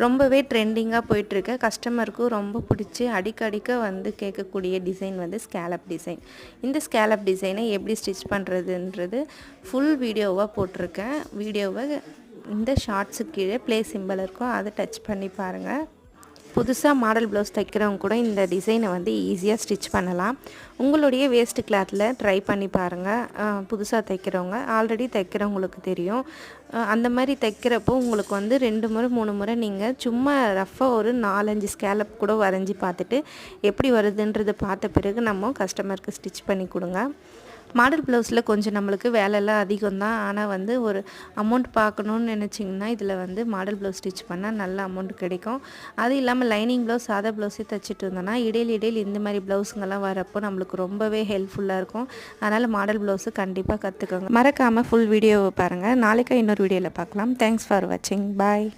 ரொம்பவே ட்ரெண்டிங்காக போயிட்டுருக்கு. கஸ்டமருக்கும் ரொம்ப பிடிச்சி அடிக்கடிக்க வந்து கேட்கக்கூடிய டிசைன் வந்து ஸ்கேலப் டிசைன். இந்த ஸ்கேலப் டிசைனை எப்படி ஸ்டிச் பண்ணுறதுன்றது ஃபுல் வீடியோவாக போட்டிருக்கேன். வீடியோவை இந்த ஷார்ட்ஸுக்கு கீழே ப்ளே சிம்பிள் இருக்கும், அதை டச் பண்ணி பாருங்கள். புதுசாக மாடல் ப்ளவுஸ் தைக்கிறவங்க கூட இந்த டிசைனை வந்து ஈஸியாக ஸ்டிச் பண்ணலாம். உங்களுடைய வேஸ்ட் கிளாத்தில் ட்ரை பண்ணி பாருங்கள். புதுசாக தைக்கிறவங்க, ஆல்ரெடி தைக்கிறவங்களுக்கு தெரியும். அந்த மாதிரி தைக்கிறப்போ உங்களுக்கு வந்து 2 முறை 3 முறை நீங்கள் சும்மா ரஃபாக ஒரு 4-5 ஸ்கேலப் கூட வரைஞ்சி பார்த்துட்டு எப்படி வருதுன்றதை பார்த்த பிறகு நம்ம கஸ்டமருக்கு ஸ்டிச் பண்ணி கொடுங்க. மாடல் ப்ளவுஸில் கொஞ்சம் நம்மளுக்கு வேலையெல்லாம் அதிகம் தான். ஆனால் வந்து ஒரு அமௌண்ட் பார்க்கணுன்னு நினச்சிங்கன்னா இதில் வந்து மாடல் ப்ளவுஸ் ஸ்டிச் பண்ணால் நல்ல அமௌண்ட் கிடைக்கும். அது இல்லாமல் லைனிங் ப்ளவுஸ் சாதா ப்ளவுஸே தைச்சிட்டு இருந்தோன்னா இடையில் இந்த மாதிரி ப்ளவுஸுங்கெல்லாம் வரப்போ நம்மளுக்கு ரொம்பவே ஹெல்ப்ஃபுல்லாக இருக்கும். அதனால் மாடல் ப்ளவுஸு கண்டிப்பாக கற்றுக்கோங்க. மறக்காமல் ஃபுல் வீடியோவை பாருங்கள். நாளைக்கு இன்னொரு வீடியோவில் பார்க்கலாம். தேங்க்ஸ் ஃபார் வாட்சிங். பாய்.